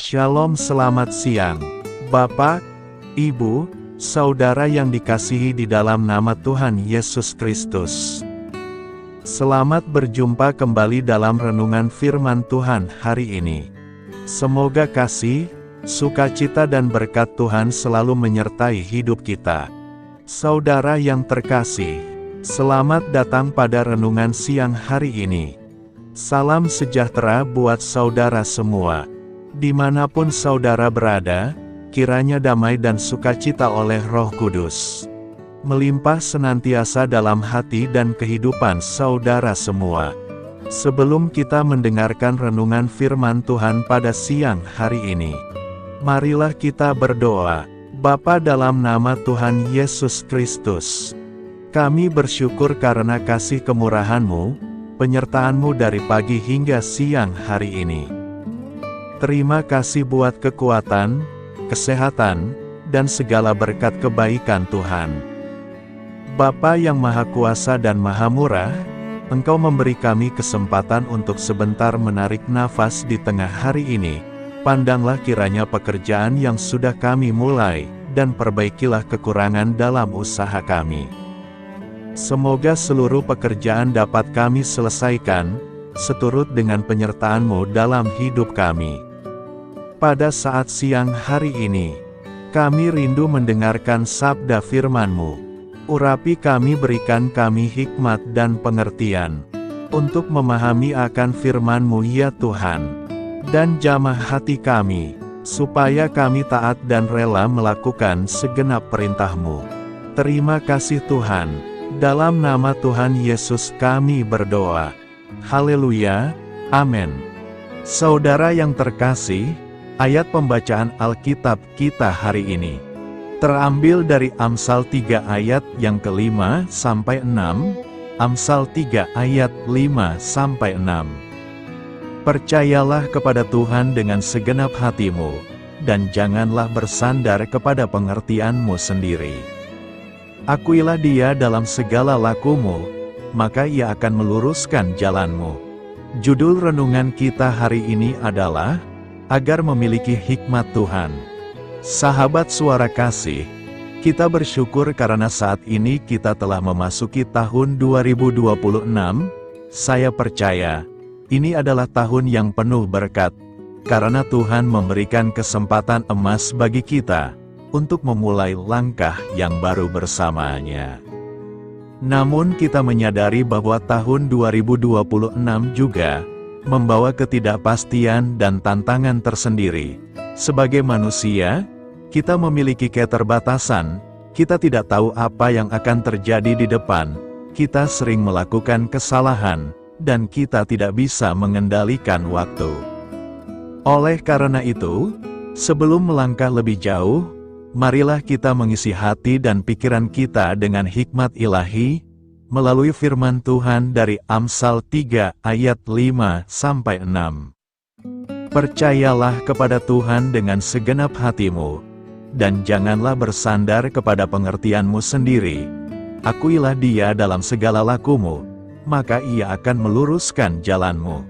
Shalom, selamat siang, Bapak, Ibu, Saudara yang dikasihi di dalam nama Tuhan Yesus Kristus. Selamat berjumpa kembali dalam renungan firman Tuhan hari ini. Semoga kasih, sukacita dan berkat Tuhan selalu menyertai hidup kita. Saudara yang terkasih, selamat datang pada renungan siang hari ini. Salam sejahtera buat saudara semua. Dimanapun saudara berada, kiranya damai dan sukacita oleh Roh Kudus melimpah senantiasa dalam hati dan kehidupan saudara semua. Sebelum kita mendengarkan renungan firman Tuhan pada siang hari ini, marilah kita berdoa. Bapa, dalam nama Tuhan Yesus Kristus, kami bersyukur karena kasih kemurahan-Mu, penyertaan-Mu dari pagi hingga siang hari ini. Terima kasih buat kekuatan, kesehatan, dan segala berkat kebaikan Tuhan. Bapa yang Maha Kuasa dan Maha Murah, Engkau memberi kami kesempatan untuk sebentar menarik nafas di tengah hari ini. Pandanglah kiranya pekerjaan yang sudah kami mulai, dan perbaikilah kekurangan dalam usaha kami. Semoga seluruh pekerjaan dapat kami selesaikan, seturut dengan penyertaan-Mu dalam hidup kami. Pada saat siang hari ini, kami rindu mendengarkan sabda firman-Mu. Urapi kami, berikan kami hikmat dan pengertian, untuk memahami akan firman-Mu ya Tuhan. Dan jamah hati kami, supaya kami taat dan rela melakukan segenap perintah-Mu. Terima kasih Tuhan, dalam nama Tuhan Yesus kami berdoa. Haleluya, amin. Saudara yang terkasih, ayat pembacaan Alkitab kita hari ini terambil dari Amsal 3 ayat yang ke-5 sampai 6, Amsal 3 ayat 5 sampai 6. Percayalah kepada Tuhan dengan segenap hatimu, dan janganlah bersandar kepada pengertianmu sendiri. Akuilah Dia dalam segala lakumu, maka Ia akan meluruskan jalanmu. Judul renungan kita hari ini adalah agar memiliki hikmat Tuhan. Sahabat suara kasih, kita bersyukur karena saat ini kita telah memasuki tahun 2026. Saya percaya, ini adalah tahun yang penuh berkat, karena Tuhan memberikan kesempatan emas bagi kita, untuk memulai langkah yang baru bersamanya. Namun kita menyadari bahwa tahun 2026 juga membawa ketidakpastian dan tantangan tersendiri. Sebagai manusia, kita memiliki keterbatasan, kita tidak tahu apa yang akan terjadi di depan, kita sering melakukan kesalahan, dan kita tidak bisa mengendalikan waktu. Oleh karena itu, sebelum melangkah lebih jauh, marilah kita mengisi hati dan pikiran kita dengan hikmat ilahi, melalui firman Tuhan dari Amsal 3 ayat 5 sampai 6. Percayalah kepada Tuhan dengan segenap hatimu, dan janganlah bersandar kepada pengertianmu sendiri. Akuilah Dia dalam segala lakumu, maka Ia akan meluruskan jalanmu.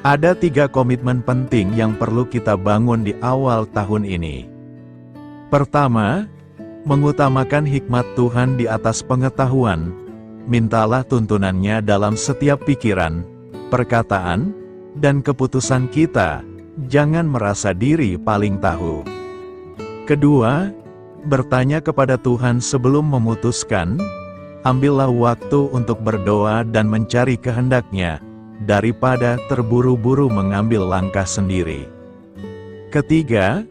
Ada 3 komitmen penting yang perlu kita bangun di awal tahun ini. Pertama, mengutamakan hikmat Tuhan di atas pengetahuan. Mintalah tuntunannya dalam setiap pikiran, perkataan, dan keputusan kita. Jangan merasa diri paling tahu. Kedua, bertanya kepada Tuhan sebelum memutuskan. Ambillah waktu untuk berdoa dan mencari kehendak-Nya, daripada terburu-buru mengambil langkah sendiri. Ketiga,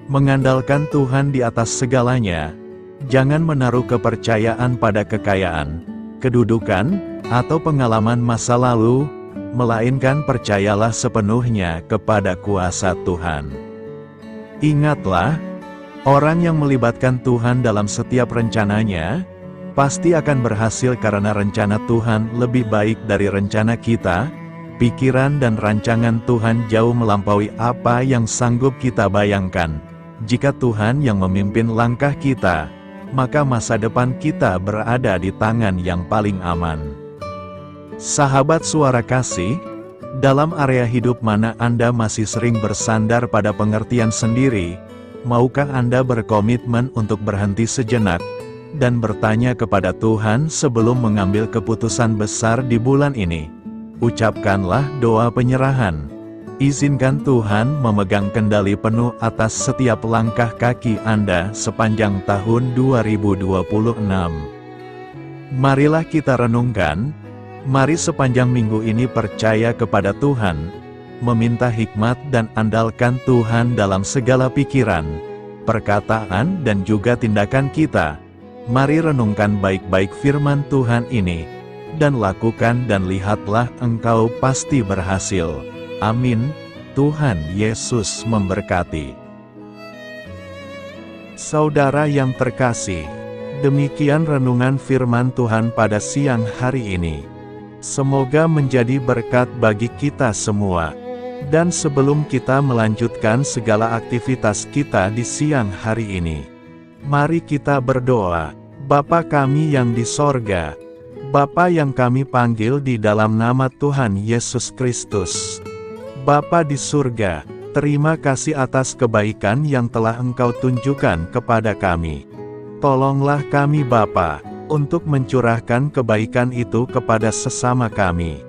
mengandalkan Tuhan di atas segalanya. Jangan menaruh kepercayaan pada kekayaan, kedudukan, atau pengalaman masa lalu, melainkan percayalah sepenuhnya kepada kuasa Tuhan. Ingatlah, orang yang melibatkan Tuhan dalam setiap rencananya, pasti akan berhasil karena rencana Tuhan lebih baik dari rencana kita. Pikiran dan rancangan Tuhan jauh melampaui apa yang sanggup kita bayangkan. Jika Tuhan yang memimpin langkah kita, maka masa depan kita berada di tangan yang paling aman. Sahabat suara kasih, Dalam area hidup mana Anda masih sering bersandar pada pengertian sendiri? Maukah Anda berkomitmen untuk berhenti sejenak dan bertanya kepada Tuhan sebelum mengambil keputusan besar di bulan ini? Ucapkanlah doa penyerahan. Izinkan Tuhan memegang kendali penuh atas setiap langkah kaki Anda sepanjang tahun 2026. Marilah kita renungkan. Mari sepanjang minggu ini percaya kepada Tuhan, meminta hikmat dan andalkan Tuhan dalam segala pikiran, perkataan dan juga tindakan kita. Mari renungkan baik-baik firman Tuhan ini, dan lakukan dan lihatlah engkau pasti berhasil. Amin. Tuhan Yesus memberkati. Saudara yang terkasih, demikian renungan firman Tuhan pada siang hari ini. Semoga menjadi berkat bagi kita semua. Dan sebelum kita melanjutkan segala aktivitas kita di siang hari ini, mari kita berdoa. Bapa kami yang di sorga, Bapa yang kami panggil di dalam nama Tuhan Yesus Kristus. Bapa di surga, terima kasih atas kebaikan yang telah Engkau tunjukkan kepada kami. Tolonglah kami Bapa, untuk mencurahkan kebaikan itu kepada sesama kami.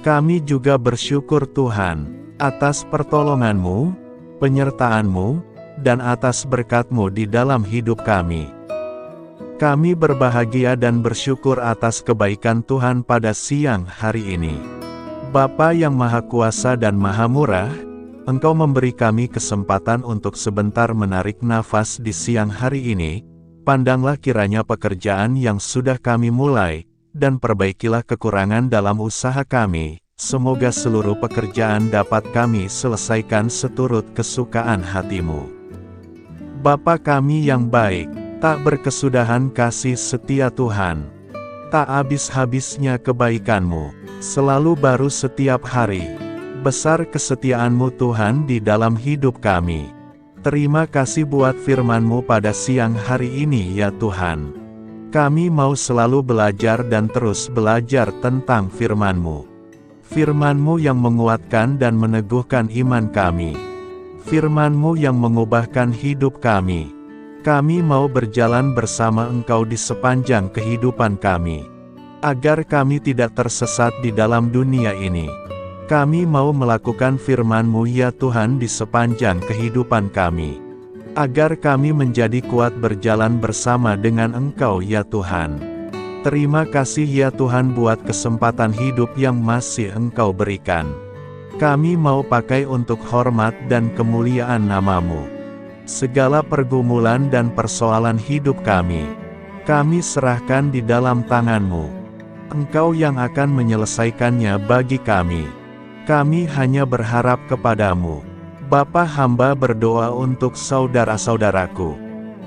Kami juga bersyukur Tuhan, atas pertolongan-Mu, penyertaan-Mu, dan atas berkat-Mu di dalam hidup kami. Kami berbahagia dan bersyukur atas kebaikan Tuhan pada siang hari ini. Bapa yang Maha Kuasa dan Maha Murah, Engkau memberi kami kesempatan untuk sebentar menarik nafas di siang hari ini. Pandanglah kiranya pekerjaan yang sudah kami mulai, dan perbaikilah kekurangan dalam usaha kami. Semoga seluruh pekerjaan dapat kami selesaikan seturut kesukaan hati-Mu. Bapa kami yang baik, tak berkesudahan kasih setia Tuhan. Tak habis-habisnya kebaikan-Mu, selalu baru setiap hari. Besar kesetiaan-Mu Tuhan di dalam hidup kami. Terima kasih buat firman-Mu pada siang hari ini ya Tuhan. Kami mau selalu belajar dan terus belajar tentang firman-Mu. Firman-Mu yang menguatkan dan meneguhkan iman kami. Firman-Mu yang mengubahkan hidup kami. Kami mau berjalan bersama Engkau di sepanjang kehidupan kami, agar kami tidak tersesat di dalam dunia ini. Kami mau melakukan firman-Mu ya Tuhan di sepanjang kehidupan kami, agar kami menjadi kuat berjalan bersama dengan Engkau ya Tuhan. Terima kasih ya Tuhan buat kesempatan hidup yang masih Engkau berikan. Kami mau pakai untuk hormat dan kemuliaan nama-Mu. Segala pergumulan dan persoalan hidup kami serahkan di dalam tangan-Mu. Engkau yang akan menyelesaikannya bagi kami. Kami hanya berharap kepadamu. Bapa, hamba berdoa untuk saudara-saudaraku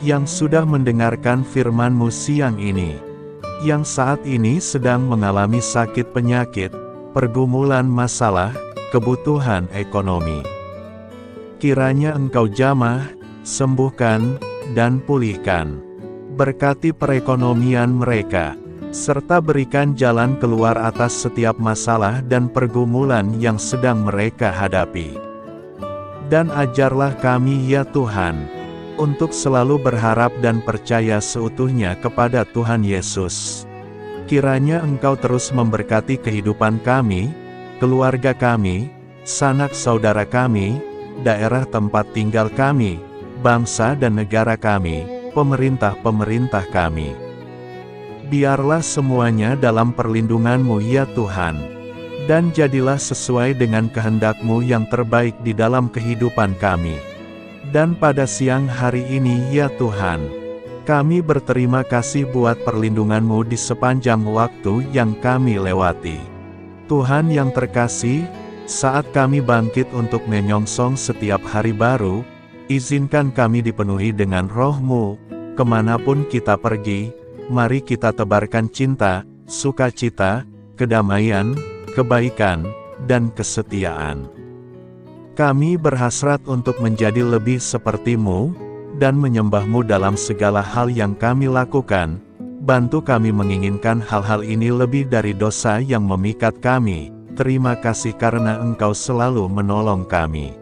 yang sudah mendengarkan firman-Mu siang ini, yang saat ini sedang mengalami sakit penyakit, pergumulan masalah, kebutuhan ekonomi. Kiranya Engkau jamah, sembuhkan, dan pulihkan. Berkati perekonomian mereka, serta berikan jalan keluar atas setiap masalah dan pergumulan yang sedang mereka hadapi. Dan ajarlah kami ya Tuhan, untuk selalu berharap dan percaya seutuhnya kepada Tuhan Yesus. Kiranya Engkau terus memberkati kehidupan kami, keluarga kami, sanak saudara kami, daerah tempat tinggal kami, bangsa dan negara kami, pemerintah-pemerintah kami. Biarlah semuanya dalam perlindungan-Mu ya Tuhan, dan jadilah sesuai dengan kehendak-Mu yang terbaik di dalam kehidupan kami. Dan pada siang hari ini ya Tuhan, kami berterima kasih buat perlindungan-Mu di sepanjang waktu yang kami lewati. Tuhan yang terkasih, saat kami bangkit untuk menyongsong setiap hari baru, izinkan kami dipenuhi dengan Roh-Mu, kemanapun kita pergi. Mari kita tebarkan cinta, sukacita, kedamaian, kebaikan, dan kesetiaan. Kami berhasrat untuk menjadi lebih seperti-Mu, dan menyembah-Mu dalam segala hal yang kami lakukan. Bantu kami menginginkan hal-hal ini lebih dari dosa yang memikat kami, terima kasih karena Engkau selalu menolong kami.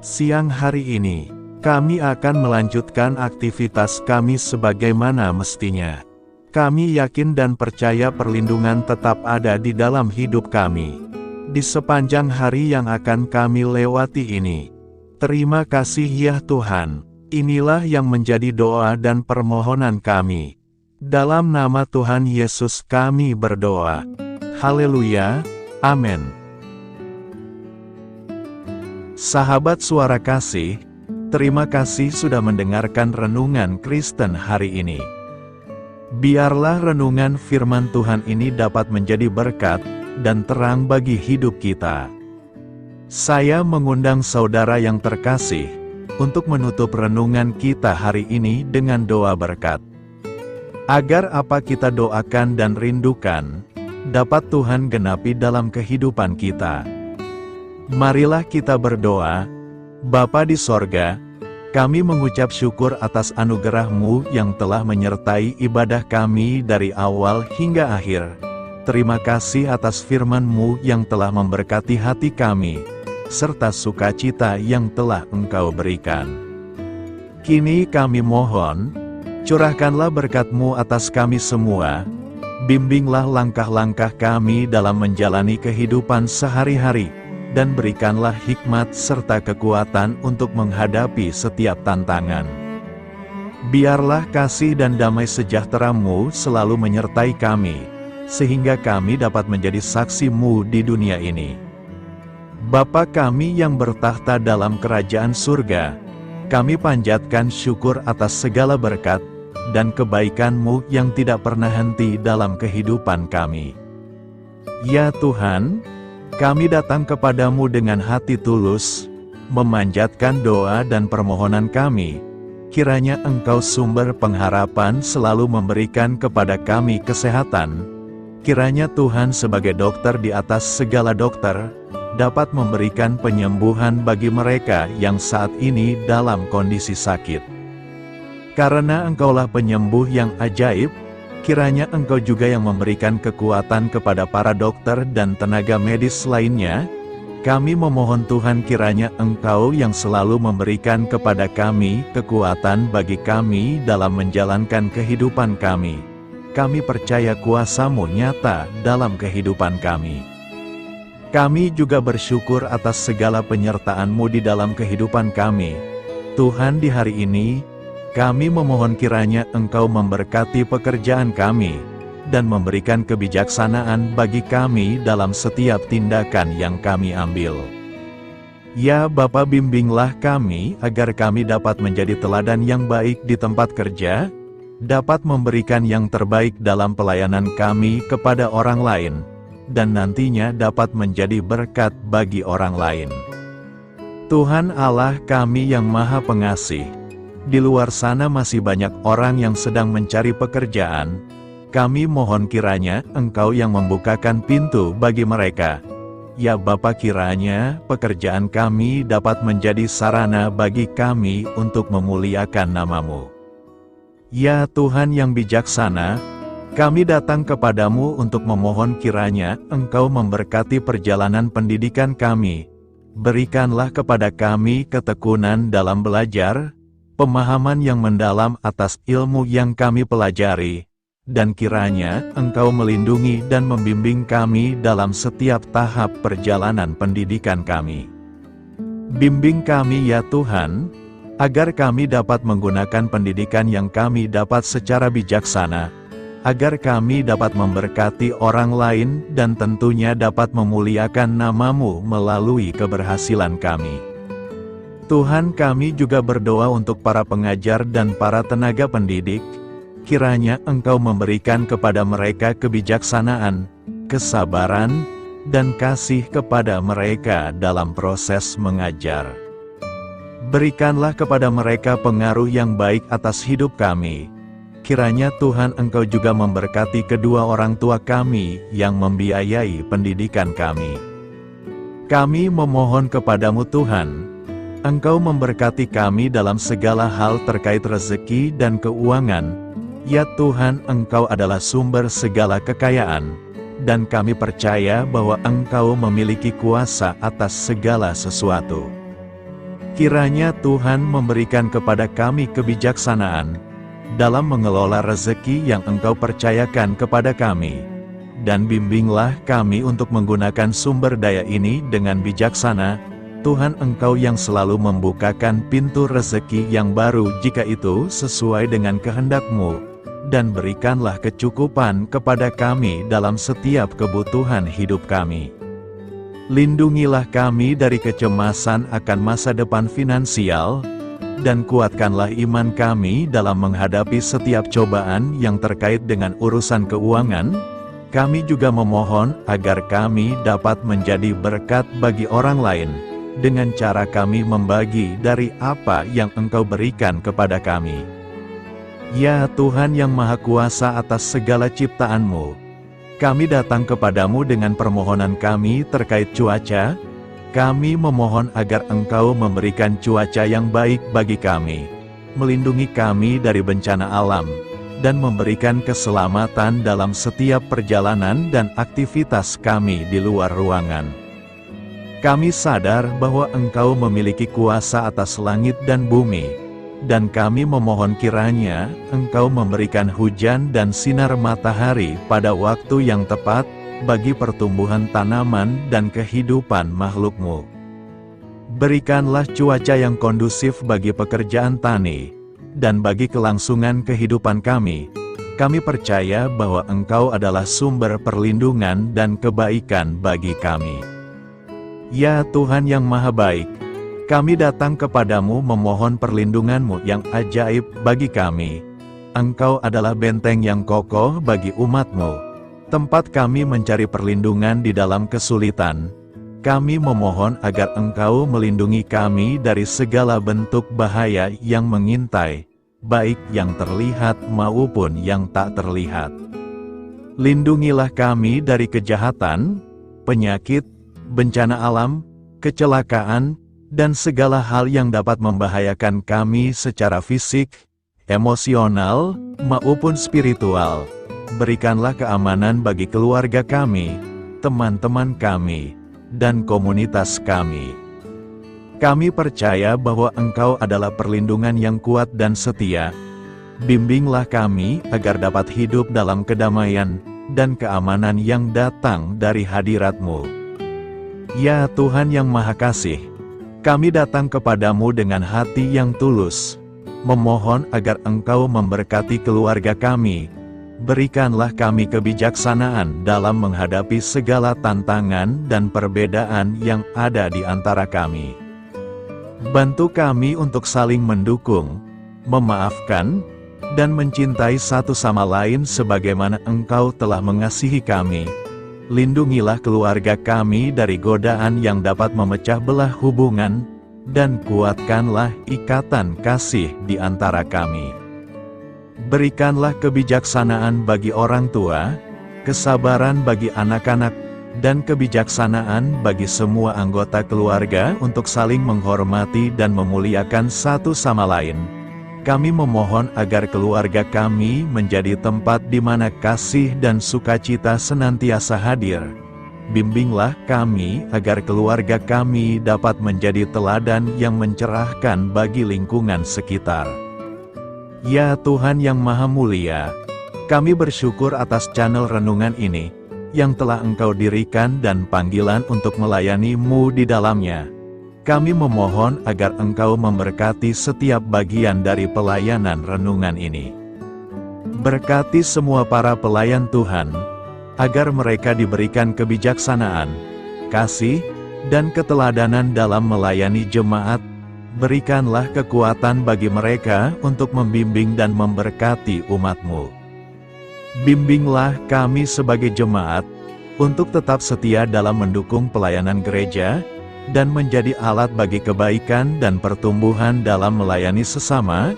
Siang hari ini, kami akan melanjutkan aktivitas kami sebagaimana mestinya. Kami yakin dan percaya perlindungan tetap ada di dalam hidup kami di sepanjang hari yang akan kami lewati ini. Terima kasih ya Tuhan. Inilah yang menjadi doa dan permohonan kami. Dalam nama Tuhan Yesus kami berdoa. Haleluya. Amin. Sahabat Suara Kasih, terima kasih sudah mendengarkan Renungan Kristen hari ini. Biarlah renungan firman Tuhan ini dapat menjadi berkat dan terang bagi hidup kita. Saya mengundang saudara yang terkasih untuk menutup renungan kita hari ini dengan doa berkat. Agar apa kita doakan dan rindukan, dapat Tuhan genapi dalam kehidupan kita. Marilah kita berdoa. Bapa di sorga, kami mengucap syukur atas anugerah-Mu yang telah menyertai ibadah kami dari awal hingga akhir. Terima kasih atas firman-Mu yang telah memberkati hati kami, serta sukacita yang telah Engkau berikan. Kini kami mohon, curahkanlah berkat-Mu atas kami semua, bimbinglah langkah-langkah kami dalam menjalani kehidupan sehari-hari, dan berikanlah hikmat serta kekuatan untuk menghadapi setiap tantangan. Biarlah kasih dan damai sejahtera-Mu selalu menyertai kami, sehingga kami dapat menjadi saksi-Mu di dunia ini. Bapa kami yang bertahta dalam kerajaan surga, kami panjatkan syukur atas segala berkat dan kebaikan-Mu yang tidak pernah henti dalam kehidupan kami. Ya Tuhan, kami datang kepadamu dengan hati tulus, memanjatkan doa dan permohonan kami. Kiranya Engkau sumber pengharapan selalu memberikan kepada kami kesehatan. Kiranya Tuhan sebagai dokter di atas segala dokter, dapat memberikan penyembuhan bagi mereka yang saat ini dalam kondisi sakit. Karena Engkaulah penyembuh yang ajaib, kiranya Engkau juga yang memberikan kekuatan kepada para dokter dan tenaga medis lainnya. Kami memohon Tuhan kiranya Engkau yang selalu memberikan kepada kami kekuatan bagi kami dalam menjalankan kehidupan kami. Kami percaya kuasa-Mu nyata dalam kehidupan kami. Kami juga bersyukur atas segala penyertaan-Mu di dalam kehidupan kami. Tuhan, di hari ini, kami memohon kiranya Engkau memberkati pekerjaan kami, dan memberikan kebijaksanaan bagi kami dalam setiap tindakan yang kami ambil. Ya Bapa, bimbinglah kami agar kami dapat menjadi teladan yang baik di tempat kerja, dapat memberikan yang terbaik dalam pelayanan kami kepada orang lain, dan nantinya dapat menjadi berkat bagi orang lain. Tuhan Allah kami yang Maha Pengasih, di luar sana masih banyak orang yang sedang mencari pekerjaan. Kami mohon kiranya Engkau yang membukakan pintu bagi mereka. Ya Bapa, kiranya pekerjaan kami dapat menjadi sarana bagi kami untuk memuliakan nama-Mu. Ya Tuhan yang bijaksana, kami datang kepadamu untuk memohon kiranya Engkau memberkati perjalanan pendidikan kami. Berikanlah kepada kami ketekunan dalam belajar, pemahaman yang mendalam atas ilmu yang kami pelajari, dan kiranya Engkau melindungi dan membimbing kami dalam setiap tahap perjalanan pendidikan kami. Bimbing kami ya Tuhan, agar kami dapat menggunakan pendidikan yang kami dapat secara bijaksana, agar kami dapat memberkati orang lain dan tentunya dapat memuliakan nama-Mu melalui keberhasilan kami. Tuhan, kami juga berdoa untuk para pengajar dan para tenaga pendidik, kiranya Engkau memberikan kepada mereka kebijaksanaan, kesabaran, dan kasih kepada mereka dalam proses mengajar. Berikanlah kepada mereka pengaruh yang baik atas hidup kami. Kiranya Tuhan Engkau juga memberkati kedua orang tua kami yang membiayai pendidikan kami. Kami memohon kepadamu Tuhan, Engkau memberkati kami dalam segala hal terkait rezeki dan keuangan. Ya Tuhan, Engkau adalah sumber segala kekayaan, dan kami percaya bahwa Engkau memiliki kuasa atas segala sesuatu. Kiranya Tuhan memberikan kepada kami kebijaksanaan dalam mengelola rezeki yang Engkau percayakan kepada kami, dan bimbinglah kami untuk menggunakan sumber daya ini dengan bijaksana. Tuhan, Engkau yang selalu membukakan pintu rezeki yang baru jika itu sesuai dengan kehendak-Mu, dan berikanlah kecukupan kepada kami dalam setiap kebutuhan hidup kami. Lindungilah kami dari kecemasan akan masa depan finansial, dan kuatkanlah iman kami dalam menghadapi setiap cobaan yang terkait dengan urusan keuangan. Kami juga memohon agar kami dapat menjadi berkat bagi orang lain, dengan cara kami membagi dari apa yang Engkau berikan kepada kami. Ya Tuhan yang Maha Kuasa atas segala ciptaan-Mu, kami datang kepadamu dengan permohonan kami terkait cuaca. Kami memohon agar Engkau memberikan cuaca yang baik bagi kami, melindungi kami dari bencana alam, dan memberikan keselamatan dalam setiap perjalanan dan aktivitas kami di luar ruangan. Kami sadar bahwa Engkau memiliki kuasa atas langit dan bumi, dan kami memohon kiranya Engkau memberikan hujan dan sinar matahari pada waktu yang tepat bagi pertumbuhan tanaman dan kehidupan makhluk-Mu. Berikanlah cuaca yang kondusif bagi pekerjaan tani, dan bagi kelangsungan kehidupan kami. Kami percaya bahwa Engkau adalah sumber perlindungan dan kebaikan bagi kami. Ya Tuhan yang Maha Baik, kami datang kepadamu memohon perlindungan-Mu yang ajaib bagi kami. Engkau adalah benteng yang kokoh bagi umat-Mu, tempat kami mencari perlindungan di dalam kesulitan. Kami memohon agar Engkau melindungi kami dari segala bentuk bahaya yang mengintai, baik yang terlihat maupun yang tak terlihat. Lindungilah kami dari kejahatan, penyakit, bencana alam, kecelakaan, dan segala hal yang dapat membahayakan kami secara fisik, emosional, maupun spiritual. Berikanlah keamanan bagi keluarga kami, teman-teman kami, dan komunitas kami. Kami percaya bahwa Engkau adalah perlindungan yang kuat dan setia. Bimbinglah kami agar dapat hidup dalam kedamaian dan keamanan yang datang dari hadirat-Mu. Ya Tuhan yang Maha Kasih, kami datang kepadamu dengan hati yang tulus, memohon agar Engkau memberkati keluarga kami. Berikanlah kami kebijaksanaan dalam menghadapi segala tantangan dan perbedaan yang ada di antara kami. Bantu kami untuk saling mendukung, memaafkan, dan mencintai satu sama lain sebagaimana Engkau telah mengasihi kami. Lindungilah keluarga kami dari godaan yang dapat memecah belah hubungan, dan kuatkanlah ikatan kasih di antara kami. Berikanlah kebijaksanaan bagi orang tua, kesabaran bagi anak-anak, dan kebijaksanaan bagi semua anggota keluarga untuk saling menghormati dan memuliakan satu sama lain. Kami memohon agar keluarga kami menjadi tempat di mana kasih dan sukacita senantiasa hadir. Bimbinglah kami agar keluarga kami dapat menjadi teladan yang mencerahkan bagi lingkungan sekitar. Ya Tuhan yang Maha Mulia, kami bersyukur atas channel renungan ini, yang telah Engkau dirikan dan panggilan untuk melayani-Mu di dalamnya. Kami memohon agar Engkau memberkati setiap bagian dari pelayanan renungan ini. Berkati semua para pelayan Tuhan, agar mereka diberikan kebijaksanaan, kasih, dan keteladanan dalam melayani jemaat. Berikanlah kekuatan bagi mereka untuk membimbing dan memberkati umat-Mu. Bimbinglah kami sebagai jemaat, untuk tetap setia dalam mendukung pelayanan gereja, dan menjadi alat bagi kebaikan dan pertumbuhan dalam melayani sesama.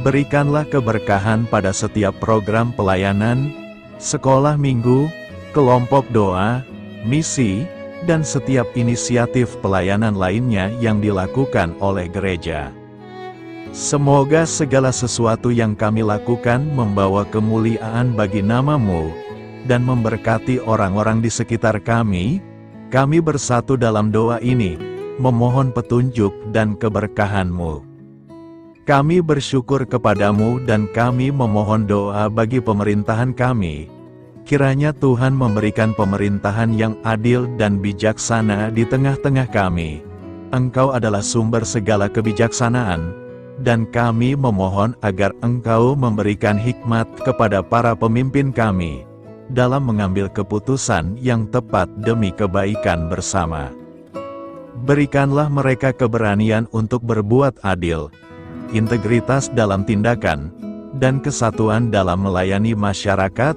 Berikanlah keberkahan pada setiap program pelayanan, sekolah minggu, kelompok doa, misi, dan setiap inisiatif pelayanan lainnya yang dilakukan oleh gereja. Semoga segala sesuatu yang kami lakukan membawa kemuliaan bagi nama-Mu, dan memberkati orang-orang di sekitar kami. Kami bersatu dalam doa ini, memohon petunjuk dan keberkahan-Mu. Kami bersyukur kepadamu dan kami memohon doa bagi pemerintahan kami. Kiranya Tuhan memberikan pemerintahan yang adil dan bijaksana di tengah-tengah kami. Engkau adalah sumber segala kebijaksanaan, dan kami memohon agar Engkau memberikan hikmat kepada para pemimpin kami dalam mengambil keputusan yang tepat demi kebaikan bersama. Berikanlah mereka keberanian untuk berbuat adil, integritas dalam tindakan, dan kesatuan dalam melayani masyarakat.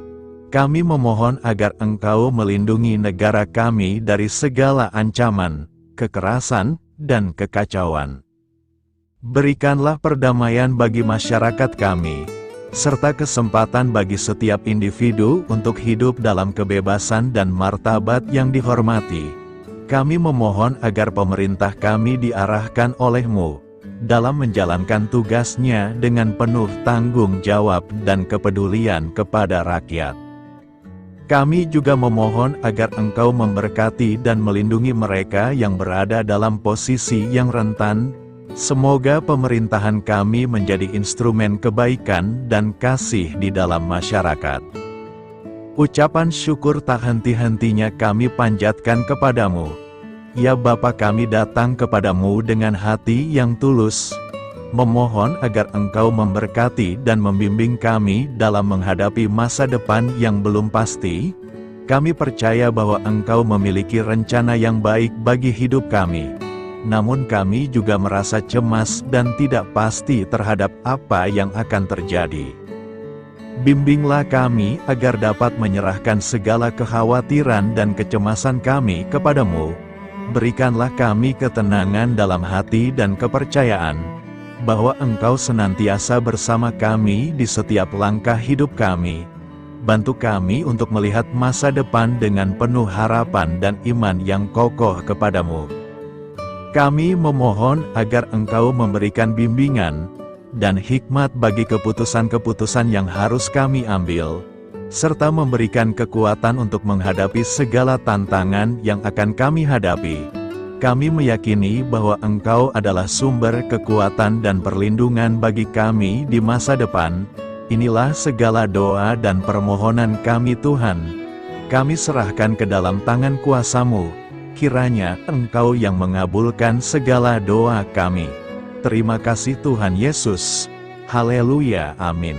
Kami memohon agar Engkau melindungi negara kami dari segala ancaman, kekerasan, dan kekacauan. Berikanlah perdamaian bagi masyarakat kami, serta kesempatan bagi setiap individu untuk hidup dalam kebebasan dan martabat yang dihormati. Kami memohon agar pemerintah kami diarahkan oleh-Mu dalam menjalankan tugasnya dengan penuh tanggung jawab dan kepedulian kepada rakyat. Kami juga memohon agar Engkau memberkati dan melindungi mereka yang berada dalam posisi yang rentan. Semoga pemerintahan kami menjadi instrumen kebaikan dan kasih di dalam masyarakat. Ucapan syukur tak henti-hentinya kami panjatkan kepadamu. Ya Bapa, kami datang kepadamu dengan hati yang tulus, memohon agar Engkau memberkati dan membimbing kami dalam menghadapi masa depan yang belum pasti. Kami percaya bahwa Engkau memiliki rencana yang baik bagi hidup kami. Namun kami juga merasa cemas dan tidak pasti terhadap apa yang akan terjadi. Bimbinglah kami agar dapat menyerahkan segala kekhawatiran dan kecemasan kami kepadamu. Berikanlah kami ketenangan dalam hati dan kepercayaan bahwa Engkau senantiasa bersama kami di setiap langkah hidup kami. Bantu kami untuk melihat masa depan dengan penuh harapan dan iman yang kokoh kepadamu. Kami memohon agar Engkau memberikan bimbingan dan hikmat bagi keputusan-keputusan yang harus kami ambil, serta memberikan kekuatan untuk menghadapi segala tantangan yang akan kami hadapi. Kami meyakini bahwa Engkau adalah sumber kekuatan dan perlindungan bagi kami di masa depan. Inilah segala doa dan permohonan kami Tuhan. Kami serahkan ke dalam tangan kuasa-Mu. Kiranya Engkau yang mengabulkan segala doa kami. Terima kasih Tuhan Yesus. Haleluya, amin.